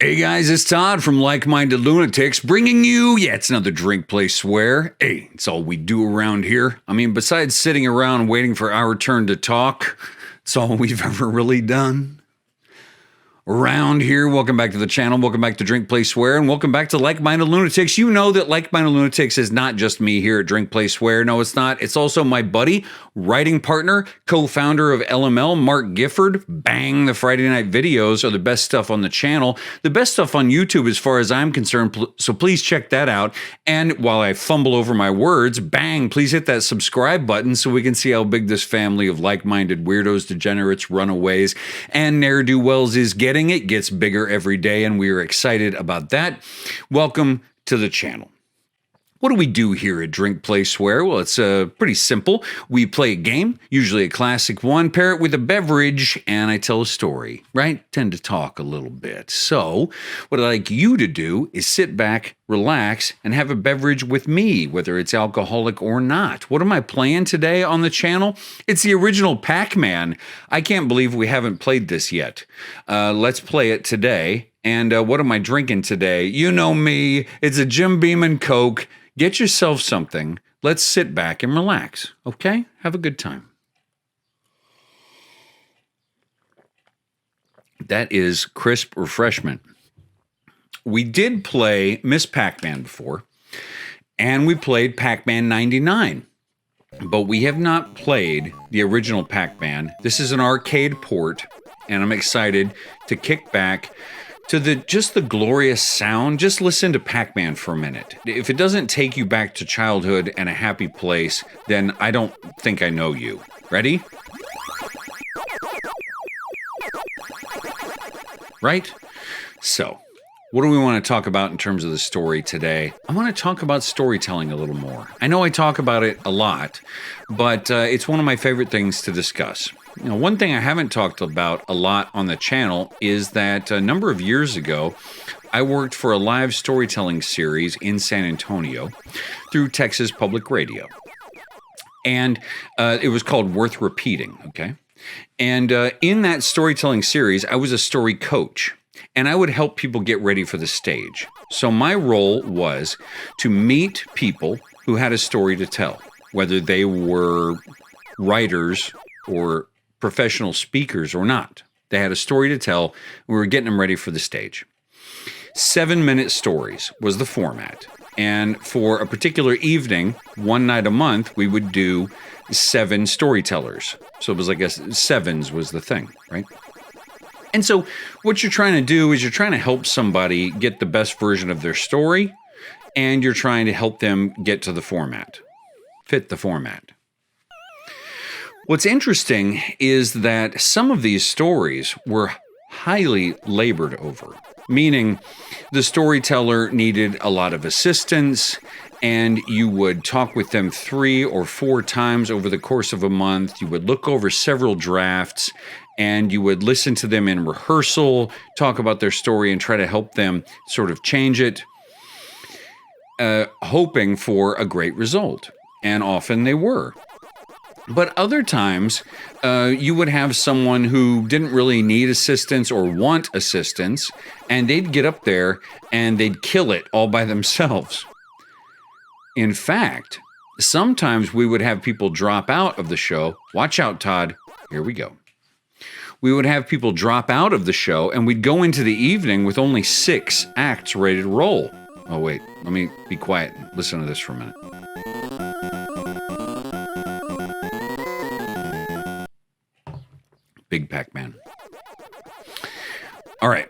Hey guys, it's Todd from Like Minded Lunatics bringing you, it's another drink, play, swear. Hey, it's all we do around here. I mean, besides sitting around waiting for our turn to talk, it's all we've ever really done. Around here, welcome back to the channel, welcome back to Drink, Play, Swear, and welcome back to Like Minded Lunatics. You know that Like Minded Lunatics is not just me here at Drink, Play, Swear. No, it's not. It's also my buddy, writing partner, co-founder of LML, Mark Gifford. Bang, the Friday night videos are the best stuff on the channel. The best stuff on YouTube as far as I'm concerned, so please check that out. And while I fumble over my words, bang, please hit that subscribe button so we can see how big this family of like-minded weirdos, degenerates, runaways, and ne'er-do-wells is getting. It gets bigger every day, and we are excited about that. Welcome to the channel. What do we do here at Drink, Play, Swear? Well, it's pretty simple. We play a game, usually a classic one, pair it with a beverage, and I tell a story, right? Tend to talk a little bit. So what I'd like you to do is sit back, relax, and have a beverage with me, whether it's alcoholic or not. What am I playing today on the channel? It's the original Pac-Man. I can't believe we haven't played this yet. Let's play it today. And what am I drinking today? You know me. It's a Jim Beam and Coke. Get yourself something. Let's sit back and relax, okay? Have a good time. That is crisp refreshment. We did play Miss Pac-Man before, and we played Pac-Man 99, but we have not played the original Pac-Man. This is an arcade port, and I'm excited to kick back to just the glorious sound. Just listen to Pac-Man for a minute. If it doesn't take you back to childhood and a happy place, then I don't think I know you. Ready? Right? So, what do we want to talk about in terms of the story today? I want to talk about storytelling a little more. I know I talk about it a lot, but it's one of my favorite things to discuss. You know, one thing I haven't talked about a lot on the channel is that a number of years ago, I worked for a live storytelling series in San Antonio through Texas Public Radio. And it was called Worth Repeating, okay? And in that storytelling series, I was a story coach, and I would help people get ready for the stage. So my role was to meet people who had a story to tell, whether they were writers or professional speakers or not. They had a story to tell. We were getting them ready for the stage. 7-minute stories was the format. And for a particular evening, one night a month, we would do 7 storytellers. So it was like sevens was the thing, right? And so what you're trying to do is you're trying to help somebody get the best version of their story, and you're trying to help them get to the format, fit the format. What's interesting is that some of these stories were highly labored over, meaning the storyteller needed a lot of assistance, and you would talk with them 3 or 4 times over the course of a month. You would look over several drafts, and you would listen to them in rehearsal, talk about their story, and try to help them sort of change it, hoping for a great result. And often they were. But other times, you would have someone who didn't really need assistance or want assistance, and they'd get up there and they'd kill it all by themselves. In fact, sometimes we would have people drop out of the show. Watch out, Todd. Here we go. We would have people drop out of the show, and we'd go into the evening with only 6 acts ready to roll. Oh, wait. Let me be quiet and listen to this for a minute. Big Pac-Man. All right.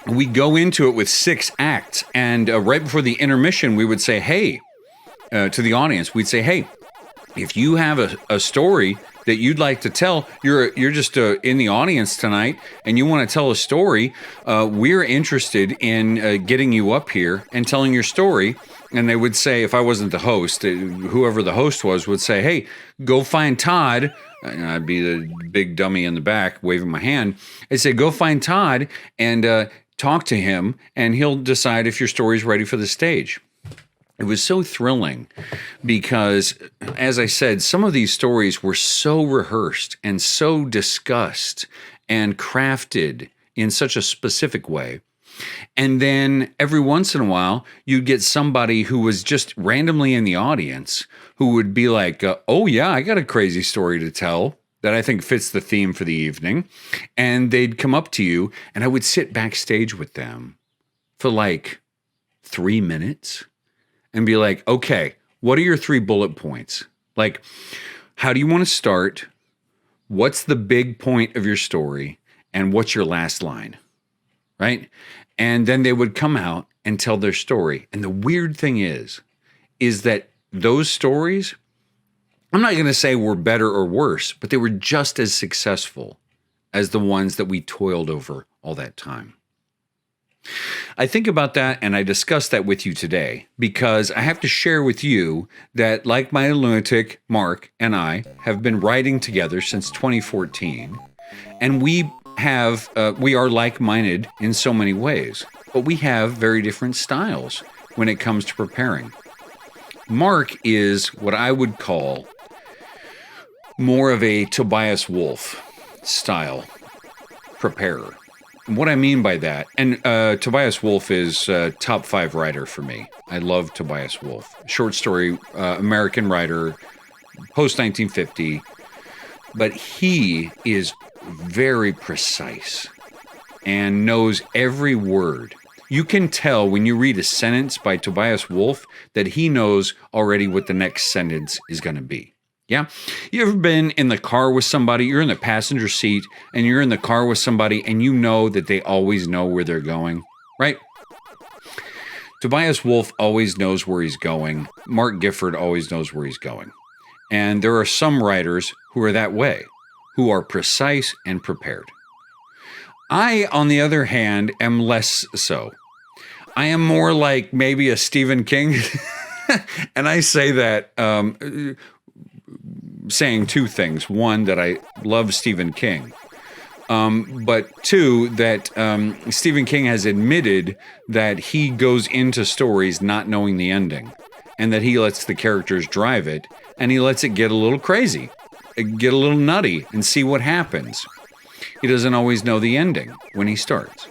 We go into it with 6 acts, and right before the intermission, we would say, hey, to the audience, we'd say, hey, if you have a story that you'd like to tell, you're just in the audience tonight, and you want to tell a story, we're interested in getting you up here and telling your story. And they would say, if I wasn't the host, whoever the host was would say, hey, go find Todd. And I'd be the big dummy in the back waving my hand. They'd say, go find Todd and talk to him, and he'll decide if your story's ready for the stage. It was so thrilling because, as I said, some of these stories were so rehearsed and so discussed and crafted in such a specific way And then every once in a while, you'd get somebody who was just randomly in the audience who would be like, oh, yeah, I got a crazy story to tell that I think fits the theme for the evening. And they'd come up to you, and I would sit backstage with them for like 3 minutes and be like, okay, what are your 3 bullet points? Like, how do you want to start? What's the big point of your story? And what's your last line? Right? And then they would come out and tell their story. And the weird thing is that those stories, I'm not going to say were better or worse, but they were just as successful as the ones that we toiled over all that time. I think about that and I discuss that with you today because I have to share with you that Like Minded Lunatic, Mark, and I have been writing together since 2014. And we are like-minded in so many ways, but we have very different styles when it comes to preparing. Mark is what I would call more of a Tobias Wolff style preparer. And what I mean by that, and Tobias Wolff is a top 5 writer for me. I love Tobias Wolff. Short story, American writer, post-1950. But he is very precise and knows every word. You can tell when you read a sentence by Tobias Wolff that he knows already what the next sentence is going to be. Yeah? You ever been in the car with somebody, you're in the passenger seat, and you're in the car with somebody, and you know that they always know where they're going, right? Tobias Wolff always knows where he's going. Mark Gifford always knows where he's going. And there are some writers who are that way, who are precise and prepared. I, on the other hand, am less so. I am more like maybe a Stephen King. And I say that saying 2 things. One, that I love Stephen King. But 2, that Stephen King has admitted that he goes into stories not knowing the ending. And that he lets the characters drive it. And he lets it get a little crazy. Get a little nutty and see what happens. He doesn't always know the ending when he starts.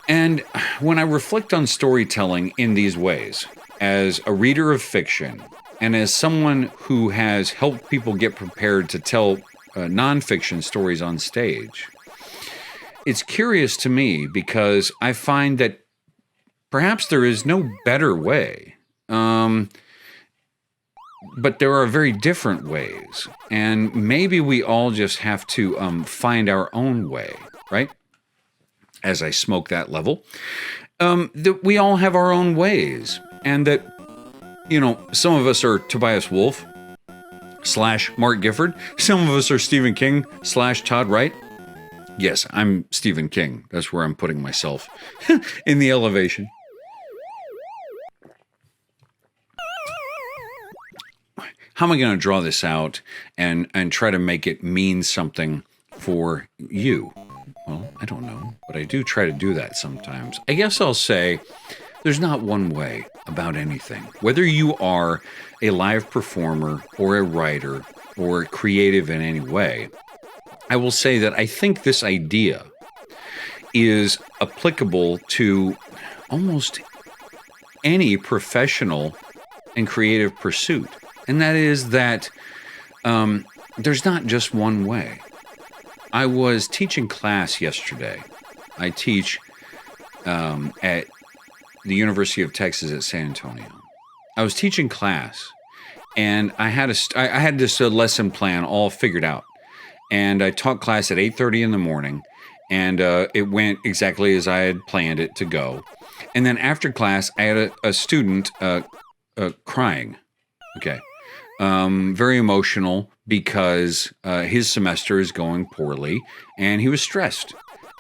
And when I reflect on storytelling in these ways, as a reader of fiction, and as someone who has helped people get prepared to tell nonfiction stories on stage, it's curious to me because I find that perhaps there is no better way. But there are very different ways. And maybe we all just have to find our own way, right? As I smoke that level. That we all have our own ways. And that, some of us are Tobias Wolff / Mark Gifford. Some of us are Stephen King / Todd Wright. Yes, I'm Stephen King. That's where I'm putting myself in the elevation. How am I going to draw this out and try to make it mean something for you? Well, I don't know, but I do try to do that sometimes. I guess I'll say there's not one way about anything. Whether you are a live performer or a writer or creative in any way, I will say that I think this idea is applicable to almost any professional and creative pursuit. And that is that there's not just one way. I was teaching class yesterday. I teach at the University of Texas at San Antonio. I was teaching class, and I had this lesson plan all figured out. And I taught class at 8:30 in the morning, and it went exactly as I had planned it to go. And then after class, I had a student crying. Okay. Very emotional because his semester is going poorly and he was stressed.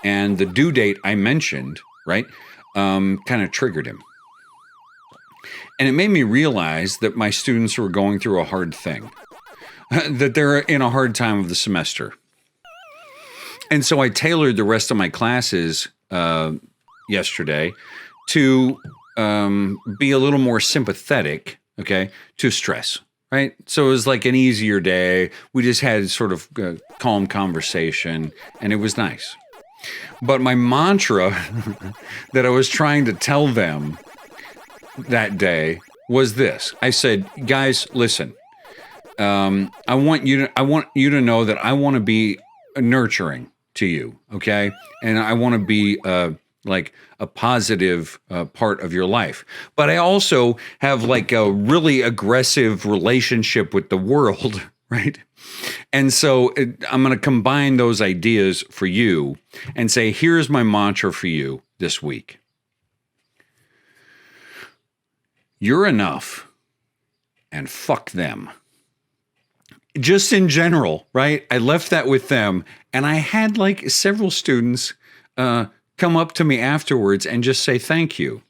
And the due date I mentioned, right, kind of triggered him. And it made me realize that my students were going through a hard thing, that they're in a hard time of the semester. And so I tailored the rest of my classes yesterday to be a little more sympathetic, okay, to stress. Right? So it was like an easier day. We just had sort of calm conversation, and it was nice. But my mantra that I was trying to tell them that day was this. I said, guys, listen, I want you to know that I want to be nurturing to you. Okay. And I want to be, like a positive part of your life. But I also have like a really aggressive relationship with the world, right? And so I'm going to combine those ideas for you and say, here's my mantra for you this week. You're enough and fuck them. Just in general, right? I left that with them, and I had like several students come up to me afterwards and just say thank you.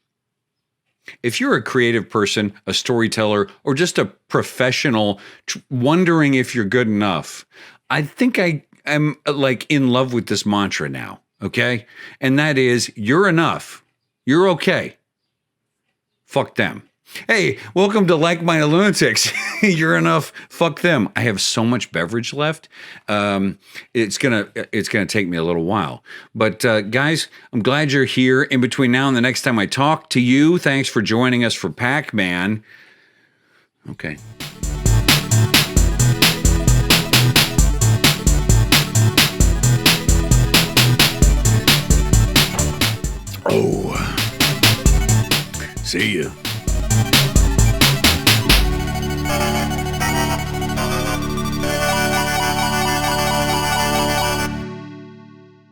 If you're a creative person, a storyteller, or just a professional wondering if you're good enough, I think I'm like in love with this mantra now, okay? And that is, you're enough. You're okay. Fuck them. Hey, welcome to Like Minded Lunatics. You're enough. Fuck them. I have so much beverage left. It's gonna take me a little while. But guys, I'm glad you're here. In between now and the next time I talk to you, thanks for joining us for Pac-Man. Okay. Oh. See ya.